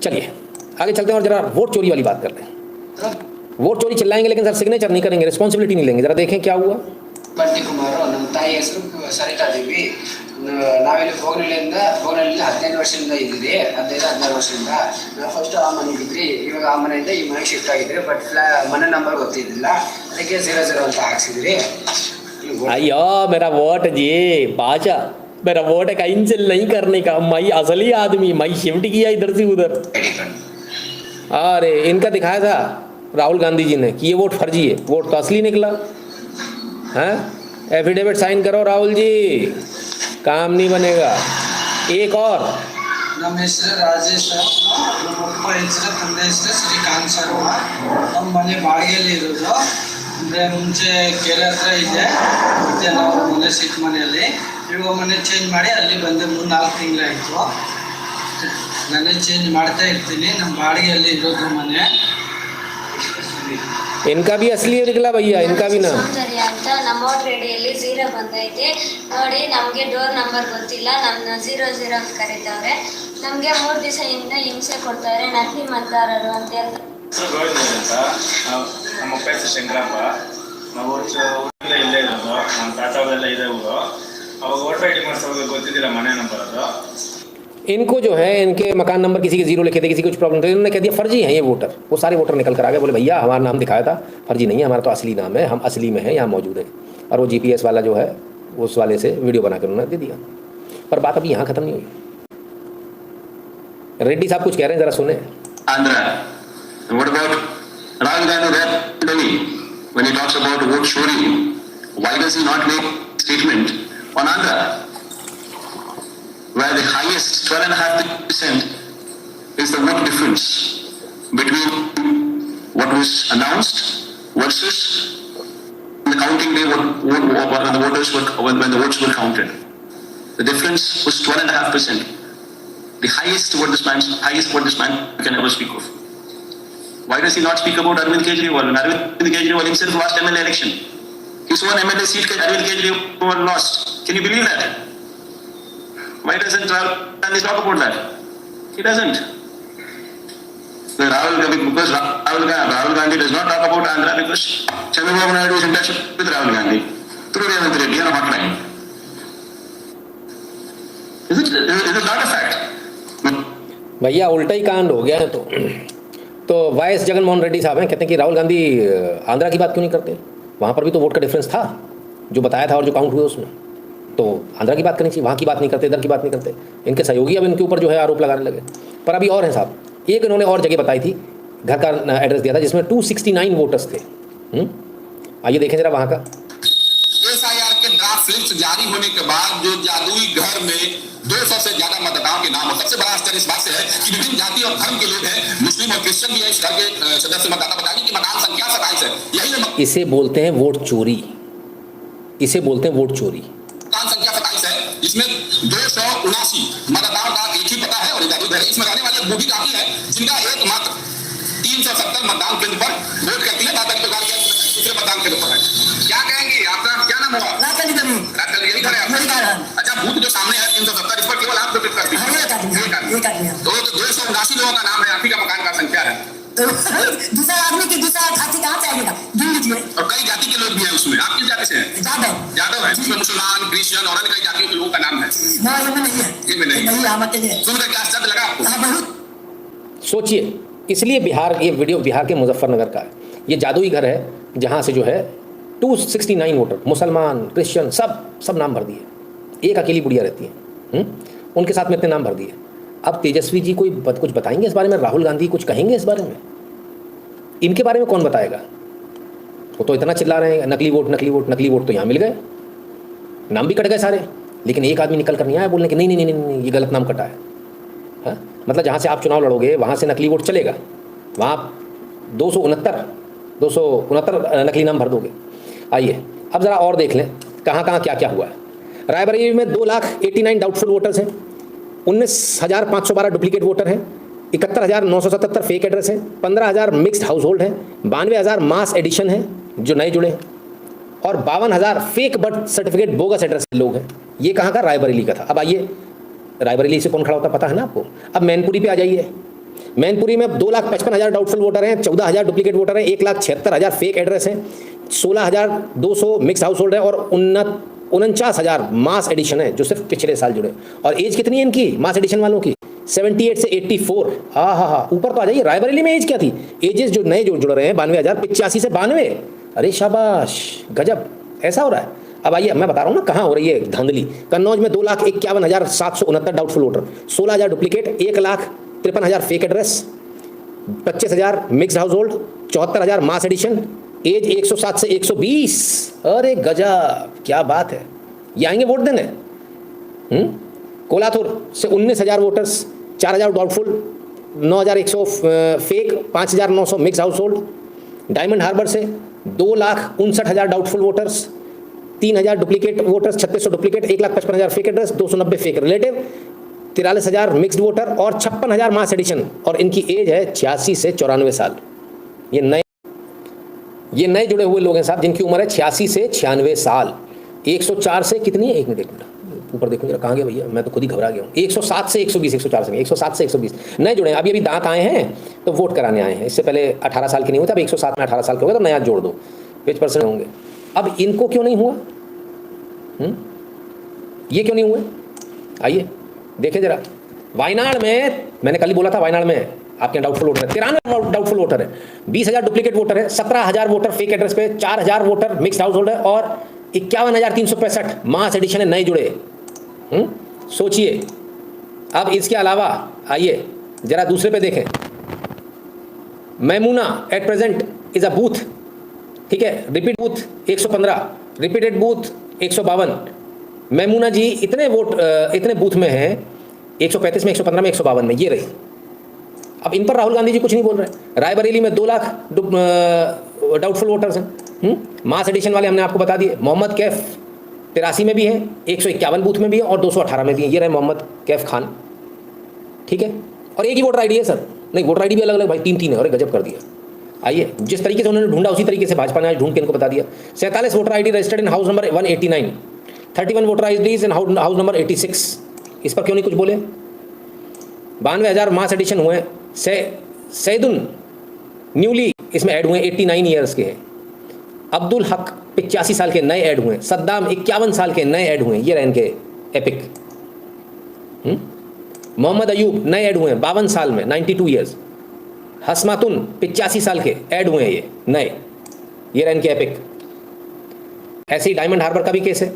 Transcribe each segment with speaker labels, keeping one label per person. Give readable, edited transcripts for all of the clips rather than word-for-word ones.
Speaker 1: चलिए आगे चलते हैं और जरा वोट चोरी वाली बात करते हैं। वोट चोरी चिल्लाएंगे लेकिन सर सिग्नेचर नहीं करेंगे, रिस्पॉन्सिबिलिटी नहीं लेंगे। जरा देखें क्या हुआ।
Speaker 2: ಬಂಟಿ ಕುಮಾರ್ ನಮ್ಮ ತಾಯಿ ಹೆಸರು ಸರಿತಾ ದೇವಿ, ನಾವಿಲ್ಲಿ ಬೋಗನಹಳ್ಳಿಯಿಂದ 15 ವರ್ಷದಿಂದ ಇದ್ದೀವಿ, 15-16 ವರ್ಷದಿಂದ. ನಾವು ಫಸ್ಟ್ ಆ ಮನೆಗೆ ಇದ್ರಿ, ಇವಾಗ ಆ ಮನೆಯಿಂದ ಈ ಮನೆಗೆ ಶಿಫ್ಟ್ ಆಗಿದ್ರಿ. ಬಟ್ ಮನೆ ನಂಬರ್ ಗೊತ್ತಿದ್ದಿಲ್ಲ, ಅದಕ್ಕೆ 00 ಅಂತ ಹಾಕ್ಸಿದ್ರಿ.
Speaker 1: अयो मेरा वोट जी बाजा, मेरा वोट है कैंसिल नहीं करने का। मैं असली आदमी, मैं शिफ्ट किया इधर से उधर। अरे इनका दिखाया था राहुल गांधी जी ने कि ये वोट फर्जी है, वोट तो असली निकला है। एफिडेविट साइन करो राहुल जी, काम नहीं बनेगा। एक और
Speaker 3: ನಮ್ಮ ಹೆಸರು ರಾಜೇಶ್, ನಮ್ಮ ಅಪ್ಪ ಹೆಸರು ತಂದೆ ಹೆಸರು ಶ್ರೀಕಾಂತ್ ಶರ್ಮಾ. ನಮ್ಮ ಮನೆ ಬಾಡಿಗೆಯಲ್ಲಿ ಇರೋದು, ಅಂದರೆ ಮುಂಚೆ ಕೆರೆ ಹತ್ರ ಇದೆ, ಮತ್ತು ನಾವು ಮನೆ ಸಿಕ್ಕ ಮನೆಯಲ್ಲಿ. ಇವಾಗ ಮನೆ ಚೇಂಜ್ ಮಾಡಿ ಅಲ್ಲಿ ಬಂದೆ, 3-4 ತಿಂಗಳಾಯಿತು. ಮನೆ ಚೇಂಜ್ ಮಾಡ್ತಾ ಇರ್ತೀನಿ. ನಮ್ಮ ಬಾಡಿಗೆಯಲ್ಲಿ ಇರೋದು ಮನೆ.
Speaker 1: इनका भी असली निकला भैया, इनका भी ना
Speaker 4: ಸೌಂದರ್ಯ ಅಂತ ನಮ್ಮ ವೋಟ್ ರೆಡಿಯಲ್ಲಿ 0 ಬಂದೈತೆ ನೋಡಿ. ನಮಗೆ ಡೋರ್ ನಂಬರ್ ಗೊತ್ತಿಲ್ಲ, ನಮ್ಮನ್ನ 00 ಅಂತ ಕರೀತಾವ್ರೆ. ನಮಗೆ 3 ದಿವಸದಿಂದ ಹಿಂಸೆ ಕೊಡ್ತಾರೆ, ನಕಲಿ ಮತದಾರರು ಅಂತ ಹೇಳ್ತಾರೆ.
Speaker 5: ನಮ್ಮ ಅಪ್ಪ ಹೆಸರು ಶಂಕರಪ್ಪ, ನಾವು ಊರಿಂದ ಇಲ್ಲೇ ಇರೋದು. ನಮ್ಮ ತಾತ ಅವರೆಲ್ಲ ಇದೆ ಊರು. ಅವಾಗ ವೋಟರ್ ಐ ಡಿ ಮಾಡಿಸೋವಾಗ ಗೊತ್ತಿದ್ದಿಲ್ಲ ಮನೆ ನಂಬರ್ ಅದು.
Speaker 1: इनको जो है इनके मकान नंबर किसी के 0 लिखे थे, किसी कुछ प्रॉब्लम थे, इन्होंने कह दिया फर्जी हैं ये वोटर। वो सारे वोटर निकल कर आ गए, बोले भैया हमारा नाम दिखाया था, फर्जी नहीं है, हमारा तो असली नाम है, हम असली में हैं, यहाँ मौजूद है। और वो GPS वाला जो है उस वाले से वीडियो बना कर उन्होंने दे दिया। पर बात अभी यहाँ ख़त्म नहीं हुई। रेड्डी साहब कुछ कह रहे हैं, ज़रा सुने।
Speaker 6: Andhra. And what about Rahul Gandhi when he talks about vote chori? Why does he not make statement on Andhra, where the highest 12.5% is the vote difference between what was announced versus the counting day when the votes were counted? The difference was 12.5%. The highest what this man can ever speak of. Why does he not speak about Arvind Kejriwal? When Arvind Kejriwal himself lost MLA election, his own MLA seat Arvind Kejriwal lost. Can you believe that? Why doesn't Rahul Gandhi talk about that? He doesn't. Because Rahul Gandhi does not talk about Andhra because Chandrababu Naidu is in touch with Rahul Gandhi through Revanth Reddy on a hotline. Is it not a fact?
Speaker 1: भैया उल्टा ही कांड हो गया है। तो vice Jaganmohan Reddy साहब हैं, कहते हैं कि राहुल गांधी आंध्रा की बात क्यों नहीं करते, वहाँ पर भी तो वोट का डिफरेंस था जो बताया था और जो काउंट हुए उसमें, तो आंध्रा की बात करनी चाहिए, वहाँ की बात नहीं करते, इधर की बात नहीं करते। इनके सहयोगी अब इनके ऊपर जो है आरोप लगाने लगे। पर अभी और हैं साहब, एक इन्होंने और जगह बताई थी, घर का एड्रेस दिया था जिसमें 269 वोटर्स थे। आइए देखें जरा वहाँ का।
Speaker 6: SIR के ड्राफ्ट स्लिप्स जारी होने के बाद जो जादुई घर में 200 से ज्यादा मतदाताओं के नाम हो, सबसे बड़ा आश्चर्य इस बात से है कि विभिन्न जाति और धर्म के लोग हैं, मुस्लिम और क्रिश्चियन भी है। इस घर के सदस्य मतदाता बताएंगे कि मकान संख्या 27 है। यही
Speaker 1: इसे बोलते हैं वोट चोरी, इसे बोलते हैं वोट चोरी।
Speaker 6: मकान संख्या 27 है, जिसमें 279 मतदाताओं का एक ही पता है और जादुई घर। इसमें रहने वाले वो भी काफी है जिनका एकमात्र 370 मतदान केंद्र पर वोट करती है, दूसरे मतदान केंद्र पर है। क्या कहेंगे, आपका क्या नाम होगा? राजकल, यही घर है आपका? अच्छा, बूथ जो सामने है 370, इस पर केवल आप वोट करती हैं? तो 279 लोगों का नाम है, आप ही का मकान का संख्या है।
Speaker 7: दूसरा आदमी की दूसरा खाती कहाँ से आएगा? गिन लीजिए।
Speaker 6: और कई जाति के लोग भी हैं उसमें। आप किस जाति से हैं? यादव है, जिसमें मुसलमान, क्रिश्चियन और अन्य कई जातियों के लोगों का नाम है। इनमें नहीं है। सुनकर क्या आश्चर्य लगा आपको?
Speaker 1: सोचिए, इसलिए बिहार, ये वीडियो बिहार के मुजफ्फरनगर का है। ये जादुई घर है जहाँ से जो है 269 वोटर, मुसलमान, क्रिश्चियन, सब नाम भर दिए। एक अकेली बुढ़िया रहती है, उनके साथ में इतने नाम भर दिए। अब तेजस्वी जी कोई कुछ बताएंगे इस बारे में? राहुल गांधी कुछ कहेंगे इस बारे में? इनके बारे में कौन बताएगा? वो तो इतना चिल्ला रहे हैं नकली वोट, नकली वोट, नकली वोट, तो यहाँ मिल गए, नाम भी कट गए सारे। लेकिन एक आदमी निकल कर नहीं आया बोलने कि नहीं ये गलत नाम कटा है। हाँ, मतलब जहाँ से आप चुनाव लड़ोगे वहाँ से नकली वोट चलेगा, वहाँ 269 नकली नाम भर दोगे। आइए अब ज़रा और देख लें कहाँ कहाँ क्या क्या हुआ है। रायबरेली में 2,89,000 डाउटफुल वोटर्स हैं, 19,512 डुप्लीकेट वोटर हैं, 71,977 फेक एड्रेस हैं, 15,000 मिक्स्ड हाउस होल्ड हैं, 92,000 मास एडिशन हैं जो नए जुड़े हैं, और 52,000 fake birth certificate bogus address लोग हैं। ये कहाँ का? रायबरेली का था। अब आइए, रायबरेली से कौन खड़ा होता पता है ना आपको? अब मैनपुरी पे आ जाइए। मैनपुरी में 2,55,000 डाउटफुल वोटर हैं, 14,000 डुप्लीकेट वोटर हैं, 1,76,000 फेक एड्रेस हैं, 16,200 मिक्स हाउस होल्ड है और 49,000 मास एडिशन है जो सिर्फ पिछले साल जुड़े। और एज कितनी है इनकी मास एडिशन वालों की? 78 से 84। हाँ, ऊपर तो आ जाइए। रायबरेली में एज क्या थी? एजेस जो नए जो जुड़ रहे हैं 92,000, 85 से 92। अरे शाबाश, गजब, ऐसा हो रहा है। अब आइए, मैं बता रहा हूँ ना कहाँ हो रही है धांधली। कन्नौज में 2,51,769 doubtful voter, 16,000 duplicate, 1,53,000 fake address, 25,000 mixed house hold, 74,000 मास एडिशन, एज 107 से 120। अरे गजब, क्या बात है। ये आएंगे वोट देने। कोलाथुर से 19,000 voters, 4,000 doubtful, 9,100 fake, 5,900 mix household. Diamond Harbour से 2,59,000 doubtful voters, 3,000 duplicate voters, 3600 duplicate, 1,55,000 fake address, 290 fake relative, 43,000 mixed voter और 56,000 मास एडिशन। और इनकी एज है 86 से 94 साल। ये नए जुड़े हुए लोग हैं साहब, जिनकी उम्र है 86 से 96 साल। 104 से कितनी है? एक मिनट ऊपर देखो जरा, कहाँ गया भैया, मैं तो खुद ही घबरा गया हूँ। 107 से 120, 104 से नहीं, 107 से 120 नए जुड़े हैं। अभी दांत आए हैं तो वोट कराने आए हैं। इससे पहले 18 साल के नहीं हुए थे, अब 107 में 18 साल के हो गए तो नया जोड़ दो, 5% होंगे। अब इनको क्यों नहीं हुआ? ये क्यों नहीं हुए? आइए देखें जरा। वायनाड में, मैंने कल ही बोला था, वायनाड में आपके डाउटफुल वोटर है, 93 डाउटफुल वोटर है, 20,000 डुप्लीकेट वोटर है, 17,000 वोटर फेक एड्रेस पे, 4,000 वोटर मिक्स्ड हाउस होल्ड है और 51,365 मास एडिशन है नए जुड़े। सोचिए। अब इसके अलावा आइए जरा दूसरे पे देखें। Maimuna at present is a booth, ठीक है, repeat booth 115, repeated booth 152। Maimuna ji इतने बूथ में हैं, 135 में, 115 में, 152 में, ये रही। अब इन पर राहुल गांधी जी कुछ नहीं बोल रहे। रायबरेली में 2 लाख डाउटफुल वोटर्स हैं। मास एडिशन वाले हमने आपको बता दिए। मोहम्मद कैफ 83 में भी है, 151 बूथ में भी है और 218 में भी है। ये रहे मोहम्मद कैफ खान, ठीक है। और एक ही वोटर आईडी है सर, नहीं वोटर आईडी भी अलग अलग भाई, 3 है। और गजब कर दिया। आइए, जिस तरीके से उन्होंने ढूंढा उसी तरीके से भाजपा ने आज ढूंढ के इनको बता दिया। 47 voter ID registered in house number 189, 31 voter IDs in house number 86। इस पर क्यों नहीं कुछ बोले? 92,000 मास एडिशन हुए। सैदुन न्यूली इसमें ऐड हुए, 89 ईयर्स के हैं। अब्दुल हक 85 साल के नए ऐड हुए। सद्दाम 51 साल के नए ऐड हुए। ये रहे इनके एपिक। मोहम्मद अयूब नए ऐड हुए 52 साल में, 92 ईयर्स। हसमातुन 85 साल के ऐड हुए हैं ये नए। ये रहे इनके एपिक। ऐसे ही डायमंड हार्बर का भी केस है।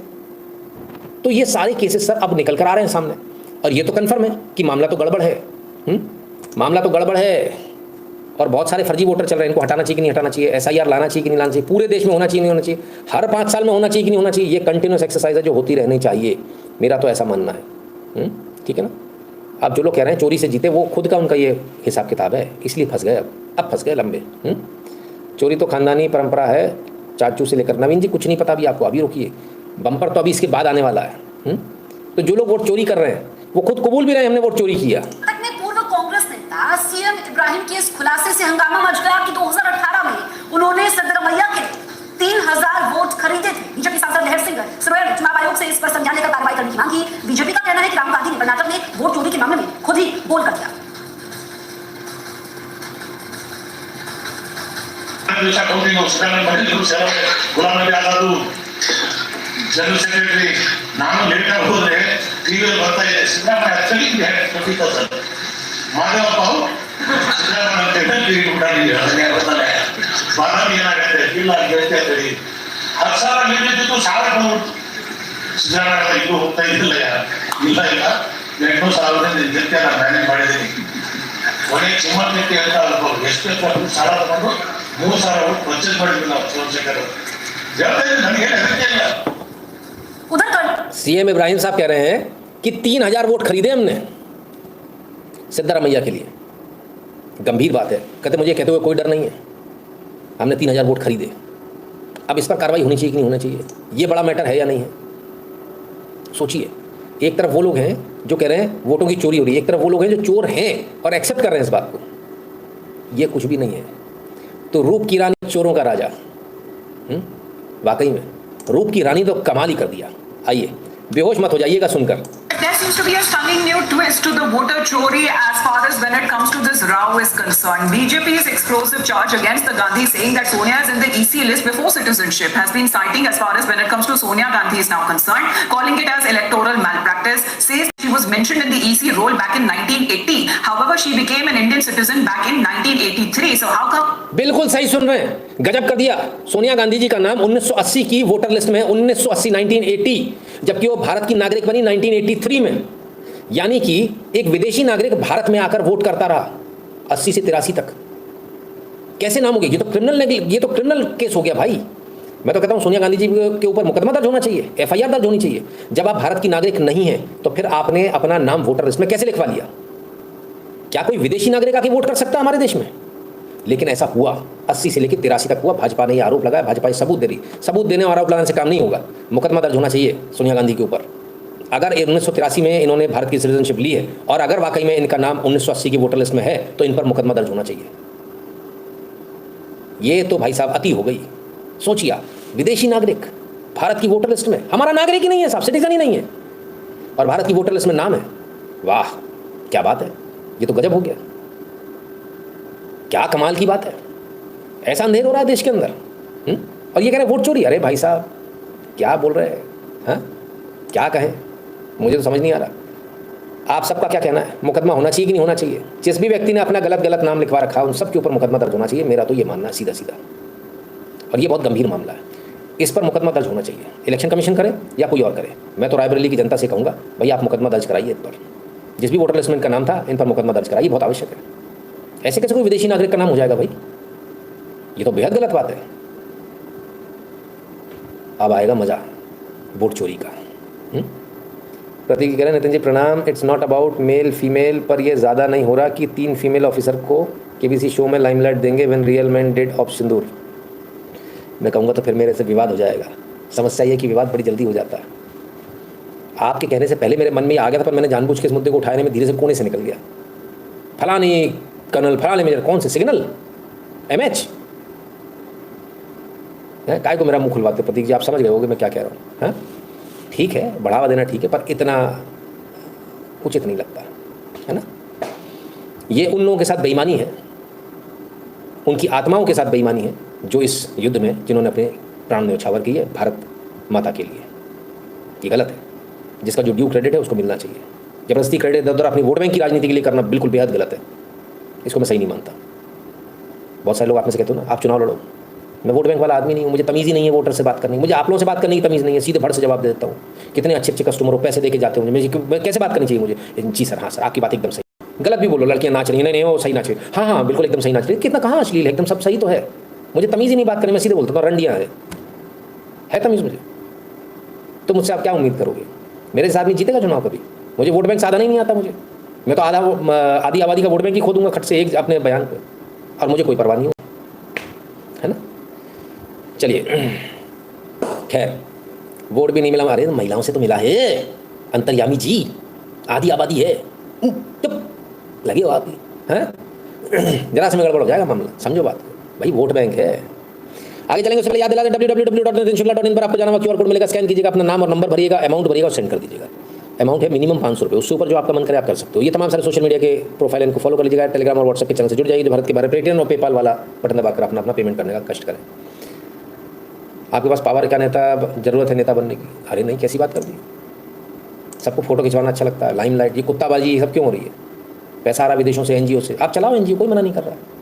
Speaker 1: तो ये सारे केसेस सर अब निकल कर आ रहे हैं सामने और ये तो कन्फर्म है कि मामला तो गड़बड़ है। मामला तो गड़बड़ है और बहुत सारे फर्जी वोटर चल रहे हैं। इनको हटाना चाहिए कि नहीं हटाना चाहिए? SIR लाना चाहिए कि नहीं लाना चाहिए? पूरे देश में होना चाहिए नहीं होना चाहिए? हर 5 साल में होना चाहिए कि नहीं होना चाहिए? ये कंटिन्यूस एक्सरसाइज है जो होती रहनी चाहिए। मेरा तो ऐसा मानना है। ठीक है ना। अब जो लोग कह रहे हैं चोरी से जीते, वो खुद का उनका ये हिसाब किताब है, इसलिए फंस गए। अब फंस गए लंबे। चोरी तो खानदानी परंपरा है, चाचू से लेकर। नवीन जी कुछ नहीं पता अभी आपको, अभी रुकिए, बम्पर तो अभी इसके बाद आने वाला है। तो जो लोग वोट चोरी कर रहे हैं वो खुद कबूल भी रहे, हमने वोट चोरी किया।
Speaker 7: पूर्व कांग्रेस नेता सीएम इब्राहिम के इस खुलासे से हंगामा मच गया कि 2018 में उन्होंने सिद्धरमैया के 3,000 वोट खरीदे थे। बीजेपी सांसद लहर सिंह सुरैल चुनाव आयोग से इस पर संज्ञान लेकर कार्रवाई करने की मांग की। बीजेपी का कहना है कि राहुल गांधी ने कर्नाटक में वोट चोरी के मामले में खुद ही बोल कर दिया।
Speaker 8: ಗುಲಾಂ ನಬಿ ಆಜಾದ್ ಜನರಲ್ ಸೆಕ್ರೆಟರಿ ನಾನು ಲೇಟ್ ಆಗಿ ಹೋದ್ರೆ ಟಿವಿಯಲ್ಲಿ ಬರ್ತಾ ಇದೆ ಸಿದ್ದರಾಮಯ್ಯ ಆಕ್ಚುಲಿ ಖಂಡಿತ ಸರ್ ಮಾದೇವಪ್ಪ ಸಿದ್ದರಾಮಯ್ಯ ಅಂತ ಹೇಳಿ ಟಿವಿ ಬಿಟ್ಟಾಗಿದ್ದಾರೆ ಬರ್ತಾರೆ ಬಾದಾಮಿ ಏನಾಗುತ್ತೆ ಇಲ್ಲ ಗೆಲ್ತಾ ಇದ್ದೀರಿ 10 ಸಾವಿರ ಗೆದ್ದಿದ್ದು ಸಾಲ ಬಂದ್ಬಿಟ್ಟು ಸಿದ್ದರಾಮಯ್ಯ ಇಲ್ಲೂ ಹೋಗ್ತಾ ಇದ್ದಿಲ್ಲ ಇಲ್ಲ 8,000 ಗೆಲ್ತಾ ನಾನು ಮ್ಯಾನೇಜ್ ಮಾಡಿದ್ದೀನಿ ಕೊನೆ ಕಿಮ್ಮತ್ತು ಅಂತ ಅನ್ಬೋದು ಎಷ್ಟು ಸಾಲ ತಗೊಂಡು 3,000 ವೋಟ್ ಪರ್ಚೇಸ್ ಮಾಡಿದ್ವಿ ನಾವು ಸೋಮಶೇಖರ್
Speaker 7: उधर
Speaker 1: सीएम इब्राहिम साहब कह रहे हैं कि 3,000 वोट खरीदे हमने सिद्धरामैया के लिए। गंभीर बात है। कहते मुझे कहते हुए कोई डर नहीं है, हमने 3,000 वोट खरीदे। अब इस पर कार्रवाई होनी चाहिए कि नहीं होना चाहिए? ये बड़ा मैटर है या नहीं है? सोचिए। एक तरफ वो लोग हैं जो कह रहे हैं वोटों की चोरी हो रही है, एक तरफ वो लोग हैं जो चोर हैं और एक्सेप्ट कर रहे हैं इस बात को। ये कुछ भी नहीं है। तो रूप की रानी चोरों का राजा। वाकई में रूप की रानी तो कमाल ही कर दिया। आइए, बेहोश मत हो जाइएगा सुनकर।
Speaker 9: But there seems to be a stunning new twist to the voter chori as far as when it comes to this row is concerned. BJP's explosive charge against the Gandhi saying that Sonia is in the EC list before citizenship has been citing as far as when it comes to Sonia Gandhi is now concerned, calling it as electoral malpractice, says she was mentioned in the EC roll back in 1980. However, she became an Indian citizen back in 1983. So how come?
Speaker 1: बिल्कुल सही सुन रहे हैं, गजब कर दिया। सोनिया गांधी जी का नाम 1980 की वोटर लिस्ट में है, 1980 1980, जबकि वो भारत की नागरिक बनी 1983 में। यानी कि एक विदेशी नागरिक भारत में आकर वोट करता रहा 80 से 83 तक। कैसे नाम हो गया? ये तो क्रिमिनल केस हो गया भाई। मैं तो कहता हूं सोनिया गांधी जी के ऊपर मुकदमा दर्ज होना चाहिए, FIR दर्ज होनी चाहिए। जब आप भारत की नागरिक नहीं है तो फिर आपने अपना नाम वोटर लिस्ट में कैसे लिखवा लिया? क्या कोई विदेशी नागरिक आके वोट कर सकता है हमारे देश में? लेकिन ऐसा हुआ, 80 से लेकर 83 तक हुआ। भाजपा ने ये आरोप लगाया, भाजपा ये सबूत दे रही। सबूत देने और आरोप लगाने से काम नहीं होगा, मुकदमा दर्ज होना चाहिए सोनिया गांधी के ऊपर। अगर 1983 में इन्होंने भारत की सिटीजनशिप ली है और अगर वाकई में इनका नाम 1980 की वोटर लिस्ट में है तो इन पर मुकदमा दर्ज होना चाहिए। ये तो भाई साहब अति हो गई। सोचिए आप, विदेशी नागरिक भारत की वोटर लिस्ट में, हमारा नागरिक ही नहीं है साहब, सिटीजन ही नहीं है, और भारत की वोटर लिस्ट में नाम है। वाह क्या बात है, ये तो गजब हो गया। क्या कमाल की बात है। ऐसा अंधेर हो रहा है देश के अंदर। और ये कह रहे वोट चोरी। अरे भाई साहब क्या बोल रहे हैं? हाँ क्या कहें, मुझे तो समझ नहीं आ रहा। आप सबका क्या कहना है? मुकदमा होना चाहिए कि नहीं होना चाहिए? जिस भी व्यक्ति ने अपना गलत नाम लिखवा रखा उन सब के ऊपर मुकदमा दर्ज होना चाहिए। मेरा तो ये मानना है सीधा सीधा, और ये बहुत गंभीर मामला है, इस पर मुकदमा दर्ज होना चाहिए। इलेक्शन कमीशन करे या कोई और करे, मैं तो रायबरेली की जनता से कहूँगा भाई आप मुकदमा दर्ज कराइए इन पर। जिस भी वोटर लिस्ट में इनका नाम था इन पर मुकदमा दर्ज कराइए, बहुत आवश्यक है। ऐसे कैसे कोई विदेशी नागरिक का नाम हो जाएगा भाई? ये तो बेहद गलत बात है। अब आएगा मजा वोट चोरी का। प्रतीक कह रहे नितिन जी प्रणाम, it's not about male female, पर ये ज़्यादा नहीं हो रहा कि 3 फीमेल ऑफिसर को KBC शो में लाइमलाइट देंगे when real man did of Sindoor? मैं कहूँगा तो फिर मेरे से विवाद हो जाएगा। समस्या ये कि विवाद बड़ी जल्दी हो जाता है। आपके कहने से पहले मेरे मन में आ गया था, पर मैंने जानबूझ के इस मुद्दे को उठाने में धीरे से कोने से निकल गया। फलानी कर्नल, फलाने मेजर, कौन से सिग्नल, MH है? काय को मेरा मुंह खुलवाते? प्रतीक जी आप समझ गए होगे मैं क्या कह रहा हूँ। हाँ ठीक है, बढ़ावा देना ठीक है, पर इतना उचित नहीं लगता है ना। ये उन लोगों के साथ बेईमानी है, उनकी आत्माओं के साथ बेईमानी है जो इस युद्ध में जिन्होंने अपने प्राण न्यौछावर किए है भारत माता के लिए। ये गलत है। जिसका जो ड्यू क्रेडिट है उसको मिलना चाहिए। जबरदस्ती क्रेडिट इधर अपनी वोट बैंक की राजनीति के लिए करना बिल्कुल बेहद गलत है। इसको मैं सही नहीं मानता। बहुत सारे लोग आप में से कहते हो ना आप चुनाव लड़ो, मैं वोट बैंक वाला आदमी नहीं हूँ, मुझे तमीज़ ही नहीं है वोटर से बात करनी, मुझे आप लोगों से बात करने की तमीज़ नहीं है, सीधे भड़ से जवाब दे देता हूँ। कितने अच्छे अच्छे कस्टमर हो, पैसे दे के जाते हो, मुझे कैसे बात करनी चाहिए मुझे? जी सर, हाँ सर, आपकी बात एकदम सही। गलत भी बोलो, लड़कियाँ नाच रही हैं, नहीं वो सही नाच रही है, हाँ हाँ बिल्कुल एकदम सही नाच रही है, कितना कहाँ अश्लील है, एकदम सब सही तो है। मुझे तमीज़ ही नहीं बात करनी, मैं सीधे बोलता हूँ रंडियाँ है तमीज़ मुझे। तो मुझसे आप क्या उम्मीद करोगे? मेरे साथ नहीं जीतेगा चुनाव कभी। मुझे वोट बैंक साधा नहीं आता, मुझे मैं तो आधी आबादी का वोट बैंक ही खो दूंगा खट से एक अपने बयान पे, और मुझे कोई परवाह नहीं हो, है ना। चलिए खैर, वोट भी नहीं मिला, अरे महिलाओं से तो मिला है, अंतर्यामी जी, आधी आबादी है, चुप लगे हो आप हैं। जरा से में गड़बड़ हो जाएगा मामला, समझो बात भाई, वोट बैंक है। आगे चलेंगे उससे पहले याद दिला दें www.nitinshukla.in पर आपको जाना हुआ QR कोड मिलेगा, स्कैन कीजिएगा, अपना नाम और नंबर भरिएगा, अमाउंट भरिएगा और सेंड कर दीजिएगा। अमाउंट है मिनिमम 500 रुपये, उससे ऊपर जो आपका मन करे आप कर सकते हो। ये तमाम सारे सोशल मीडिया के प्रोफाइल इनको फॉलो कर लीजिएगा, टेलीग्राम और व्हाट्सएप के चैनल से जुड़ जाइए, जो भारत के बारे पेटीएम और पेपाल वाला बटन दबाकर अपना अपना पेमेंट करने का कष्ट करें। आपके पास पावर का नेता जरूरत है नेता बनने की? अरे नहीं, कैसी बात कर दी। सबको फोटो खिंचवाना अच्छा लगता है, लाइमलाइट, ये कुत्ताबाजी ये सब क्यों हो रही है? पैसा आ रहा है विदेशों से, NGO से, आप चलाओ NGO, कोई मना नहीं कर रहा है।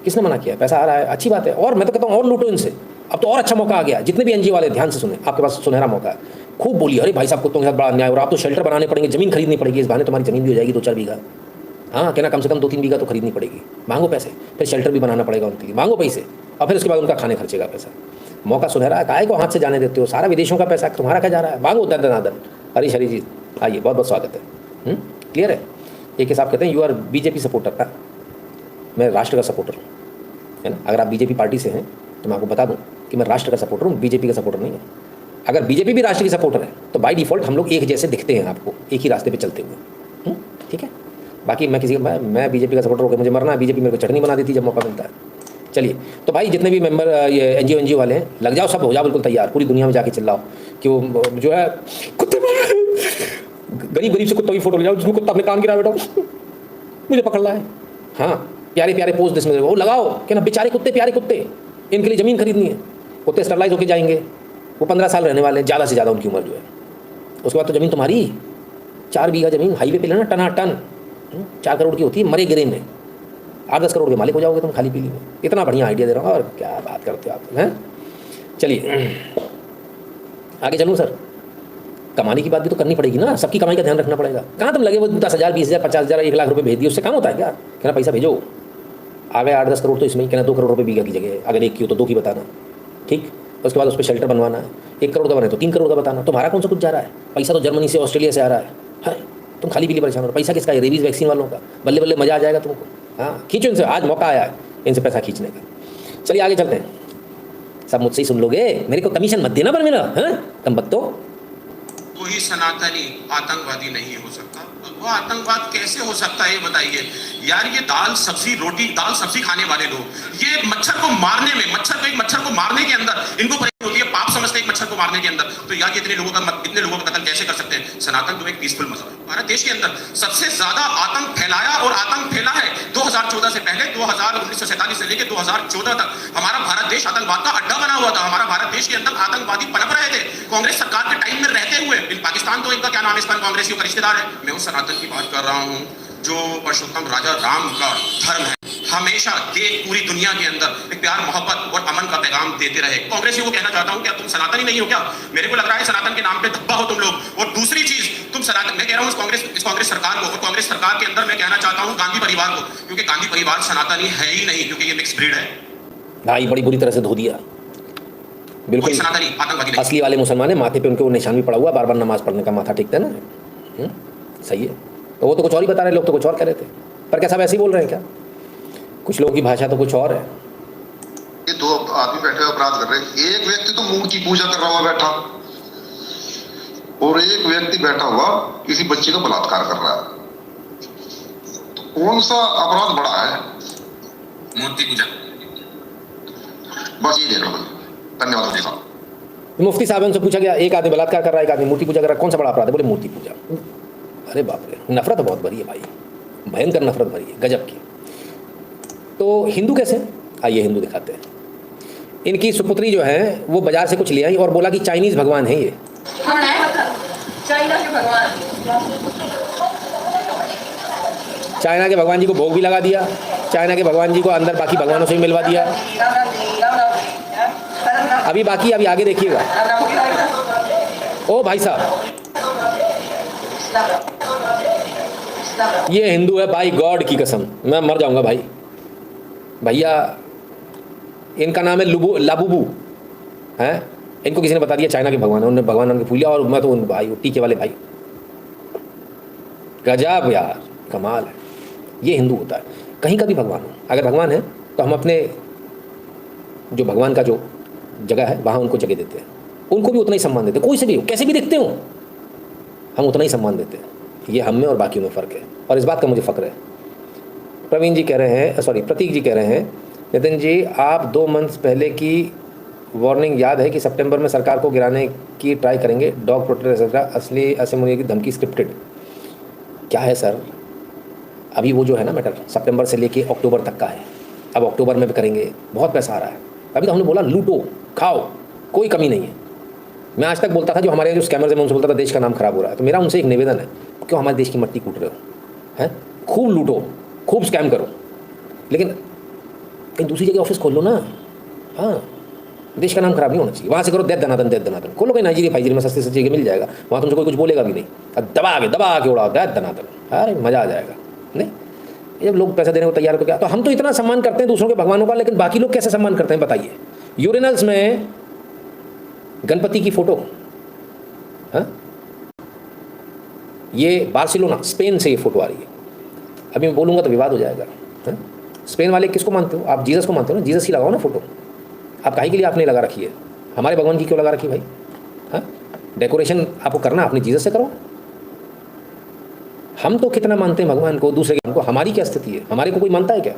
Speaker 1: किसने मना किया? पैसा आ रहा है, अच्छी बात है। और मैं तो कहता हूँ और लूटो इनसे, अब तो और अच्छा मौका आ गया। जितने भी NGO वाले ध्यान से सुने, आपके पास सुनहरा मौका है, खूब बोलिए, अरे भाई साहब कुत्तों के साथ बड़ा अन्याय हो रहा है, आप तो शेल्टर बनाने पड़ेंगे, जमीन खरीदनी पड़ेगी, इस बहाने तुम्हारी जमीन भी हो जाएगी 2-4 बीघा। हाँ कहना कम से कम 2-3 बीघा तो खरीदनी पड़ेगी, मांगो पैसे, फिर शेल्टर भी बनाना पड़ेगा उनके लिए, मांगो पैसे, और फिर उसके बाद उनका खाने खर्चे का पैसा। मौका सुनहरा है, काय को हाथ से जाने देते हो? सारा विदेशों का पैसा तुम्हारा क्या जा रहा है? मांगो दर्दनादन। हरीश हरी जी आइए, बहुत बहुत स्वागत है। क्लियर है? एक हिसाब कहते हैं यू आर BJP सपोर्टर का, मैं राष्ट्र का सपोर्टर हूँ, है ना। अगर आप BJP पार्टी से हैं तो मैं आपको बता दूं कि मैं राष्ट्र का सपोर्टर हूँ, BJP का सपोर्टर नहीं है। अगर BJP भी राष्ट्र की सपोर्टर है तो बाय डिफ़ॉल्ट हम लोग एक जैसे दिखते हैं आपको, एक ही रास्ते पे चलते हुए, ठीक है। बाकी मैं किसी का मैं BJP का सपोर्टर होकर मुझे मरना है, BJP मेरे को चटनी बना देती जब मौका मिलता है। चलिए तो भाई जितने भी मेंबर ये NGO वाले हैं, लग जाओ, सब हो जाओ बिल्कुल तैयार, पूरी दुनिया में जाके चिल्लाओ कि वो जो है कुत्ते गरीब गरीब से कुत्तों की फोटो ले जाओ, जिसमें कुत्ता अपने कान गिरा बैठा मुझे पकड़ रहा है। हाँ, प्यारे प्यारे पोस्ट इसमें वो लगाओ कि ना बेचारे कुत्ते, प्यारे कुत्ते, इनके लिए ज़मीन खरीदनी है। कुत्ते स्टरलाइज होकर जाएंगे, वो 15 साल रहने वाले, ज़्यादा से ज़्यादा उनकी उम्र जो है। उसके बाद तो ज़मीन तुम्हारी 4 बीघा ज़मीन हाईवे पे लेना टनाटन, 4 करोड़ की होती है, मरे गिरे में 8-10 करोड़ के मालिक हो जाओगे तुम खाली पीली में। इतना बढ़िया आइडिया दे रहा हूँ, और क्या बात करते हो आप हैं। चलिए आगे चलूँ सर। कमाने की बात भी तो करनी पड़ेगी ना, सबकी कमाई का ध्यान रखना पड़ेगा। कहाँ तुम लगे वो 10,000 20,000 50,000 1 लाख रुपये भेज दिए, उससे काम होता है क्या? कहना पैसा भेजो, आ गए 8-10 करोड़ तो इसमें ही, कहना 2 करोड़ रुपये बीघा की जगह अगर 1 की हो तो 2 की बताना, ठीक। उसके बाद उस पर शेल्टर बनवाना है, 1 करोड़ का बने तो 3 करोड़ का बताना। तुम्हारा कौन सा कुछ जा रहा है? पैसा तो जर्मनी से ऑस्ट्रेलिया से आ रहा है। तुम खाली पीली परेशान हो। पैसा किसका है? रेबीज वैक्सीन वालों का। बल्ले बल्ले मजा आ जाएगा तुमको। हाँ, खींचो इनसे, आज मौका आया है इनसे पैसा खींचने का। चलिए आगे चलते हैं। सब मुझसे ही सुन लोगे, मेरे को कमीशन मत देना पर मेरा, हाँ कम बत्तो।
Speaker 10: कोई सनातनी आतंकवादी नहीं हो सकता। वो आतंकवाद कैसे हो सकता है ये बताइए यार। ये दाल सब्जी खाने वाले लोग, ये मच्छर को मारने में, एक मच्छर को मारने के अंदर इनको परेशानी होती है, पाप समझते हैं एक मच्छर को मारने के अंदर। तो यार इतने लोगों का कत्ल कैसे कर सकते हैं? सनातन तो एक पीसफुल मजहब है। भारत देश के अंदर सबसे ज्यादा आतंक फैलाया और आतंक फैला है 2014 से पहले, 1947 से लेकर 2014 तक हमारा भारत देश आतंकवाद का अड्डा बना हुआ था। हमारा भारत देश के अंदर आतंकवादी पनप रहे थे कांग्रेस सरकार के टाइम में रहते हुए। पाकिस्तान तो इनका क्या नाम है, कांग्रेसियों का रिश्तेदार है। मैं उस सनातन की बात कर रहा हूँ जो परशुत्तम राजा राम का धर्म है, हमेशा पूरी दुनिया के अंदर एक प्यार मोहब्बत और अमन का पैगाम देते रहे। कांग्रेसियों को कहना चाहता हूं, क्या तुम सनातनी नहीं हो क्या? मेरे को लग रहा है सनातन के नाम पे धब्बा हो तुम लोग। और दूसरी चीज, तुम सनातन, मैं कह रहा हूं इस कांग्रेस सरकार को, और कांग्रेस सरकार के अंदर मैं कहना चाहता हूं गांधी परिवार को, क्योंकि गांधी परिवार सनातनी है ही नहीं, क्योंकि ये मिक्स ब्रीड है।
Speaker 1: भाई बड़ी बुरी तरह से धो दिया, बिल्कुल
Speaker 10: सनातनी आतंकवादी
Speaker 1: असली वाले मुसलमान है। माथे पे उनके वो निशान भी पड़ा हुआ, बार बार नमाज पढ़ने का माथा टेकते हैं ना। सही है। तो वो तो कुछ और ही बता रहे, लोग तो कुछ और कह रहे थे। पर क्या सब ऐसे ही बोल रहे हैं क्या? कुछ लोगों की भाषा तो कुछ और है।
Speaker 6: ये 2 आदमी बैठे हुए अपराध कर रहे हैं। एक व्यक्ति तो मूर्ति पूजा कर रहा हुआ बैठा, और एक व्यक्ति बैठा हुआ किसी बच्चे का बलात्कार कर रहा है। तो कौन सा अपराध बड़ा है?
Speaker 10: मूर्ति पूजा।
Speaker 6: बस ये देख लो। धन्यवाद मुफ्ती साहब।
Speaker 1: मुफ्ती साहब उनसे पूछा गया, एक आदमी बलात्कार कर रहा है, एक आदमी मूर्ति पूजा कर रहा है, कौन सा बड़ा अपराध है? बोले मूर्ति पूजा। अरे बाप रे, नफरत बहुत भरी है भाई, भयंकर नफरत भरी है, गजब की। तो हिंदू कैसे? आइए हिंदू दिखाते हैं। इनकी सुपुत्री जो है वो बाजार से कुछ ले आई और बोला कि चाइनीज भगवान है ये।
Speaker 9: चाइना के भगवान,
Speaker 1: चाइना के भगवान जी को भोग भी लगा दिया, चाइना के भगवान जी को अंदर बाकी भगवानों से भी मिलवा दिया। अभी बाकी, अभी आगे देखिएगा। ओ भाई साहब, ये हिंदू है भाई, गॉड की कसम मैं मर जाऊंगा भाई। भैया इनका नाम है लाबूबू हैं। इनको किसी ने बता दिया चाइना के भगवान है, उन्होंने भगवान नाम के फूल लिया, और मैं तो उन भाई टीके वाले भाई, गजब यार, कमाल है। ये हिंदू होता है। कहीं का भी भगवान हो, अगर भगवान है तो हम अपने जो भगवान का जो जगह है वहाँ उनको जगह देते हैं, उनको भी उतना ही सम्मान देते हैं। कोई से भी हो, कैसे भी दिखते हो, हम उतना ही सम्मान देते हैं। ये हम में और बाकियों में फ़र्क है, और इस बात का मुझे फ़ख्र है। प्रवीण जी कह रहे हैं, सॉरी प्रतीक जी कह रहे हैं, नितिन जी आप 2 मंथ्स पहले की वार्निंग याद है कि सितंबर में सरकार को गिराने की ट्राई करेंगे, डॉग प्रोटेक्टर एक्सेट्रा, असली असेंबली की धमकी स्क्रिप्टेड। क्या है सर, अभी वो जो है ना मैटर सितंबर से लेके अक्टूबर तक का है। अब अक्टूबर में भी करेंगे, बहुत पैसा आ रहा है। अभी तो हमने बोला लूटो खाओ, कोई कमी नहीं है। मैं आज तक बोलता था, जो हमारे जो स्कैमर्स हैं मैं उनसे बोलता था देश का नाम खराब हो रहा है। तो मेरा उनसे एक निवेदन है, क्यों हमारे देश की मट्टी कूट रहे हो हैं? खूब लूटो, खूब स्कैम करो, लेकिन कहीं दूसरी जगह ऑफिस खोल लो ना। हाँ, देश का नाम खराब नहीं होना चाहिए। वहाँ से करो दैत दनादन खोलो, कहीं नाइजीरिया फाइजीरिया में सस्ती जगह मिल जाएगा, वहाँ तुमसे कोई कुछ बोलेगा भी नहीं। दबा के उड़ाओ दैत दनादन, अरे मज़ा आ जाएगा। नहीं, जब लोग पैसा देने को तैयार हो तो क्या, तो हम तो इतना सम्मान करते हैं दूसरों के भगवानों का, लेकिन बाकी लोग कैसे सम्मान करते हैं बताइए। यूरिनल्स में गणपति की फोटो, हाँ, ये बार्सिलोना स्पेन से ये फोटो आ रही है। अभी मैं बोलूँगा तो विवाद हो जाएगा। हाँ? स्पेन वाले किसको मानते हो आप? जीसस को मानते हो ना, जीसस की लगाओ ना फोटो। आप काहे के लिए आपने लगा रखी है? हमारे भगवान की क्यों लगा रखी भाई? हाँ, डेकोरेशन आपको करना अपनी जीसस से करो। हम तो कितना मानते हैं भगवान को, दूसरे को हमारी क्या स्थिति है? हमारे को कोई मानता है क्या?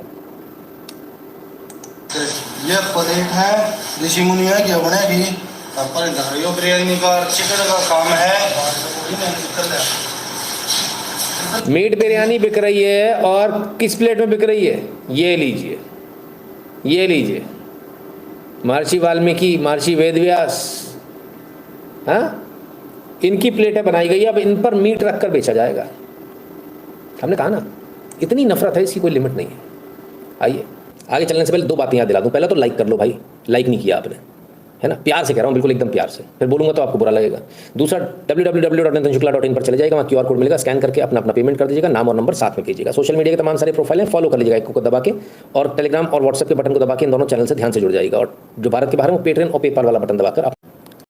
Speaker 11: ये प्लेट है ऋषि मुनि है क्या बनेगी पर घरों बिरयानी का चिकन का काम है।
Speaker 1: मीट बिरयानी बिक रही है और किस प्लेट में बिक रही है? ये लीजिए, ये लीजिए, महर्षि वाल्मीकि, महर्षि वेदव्यास, हाँ, इनकी प्लेटें बनाई गई, अब इन पर मीट रख कर बेचा जाएगा। हमने कहा ना, इतनी नफरत है, इसकी कोई लिमिट नहीं है। आइए आगे चलने से पहले दो बातें याद दिला दूं। पहला तो लाइक कर लो भाई, लाइक नहीं किया आपने, है ना, प्यार से कह रहा हूँ, बिल्कुल एकदम प्यार से, फिर बोलूँगा तो आपको बुरा लगेगा। दूसरा www.nitinshukla.in पर चले जाएगा, वहाँ QR कोड मिलेगा, स्कैन करके अपना पेमेंट कर दीजिएगा, नाम और नंबर साथ में कीजिएगा। सोशल मीडिया के तमाम सारे प्रोफाइल हैं, फॉलो कर लीजिएगा एक को दबा के, और टेलीग्राम और व्हाट्सएप के बटन को दबा के इन दोनों चैनल से ध्यान से जुड़ जाएगा। और जो भारत के बाहर में पेट्रियन और पेपाल वाला बटन दबाकर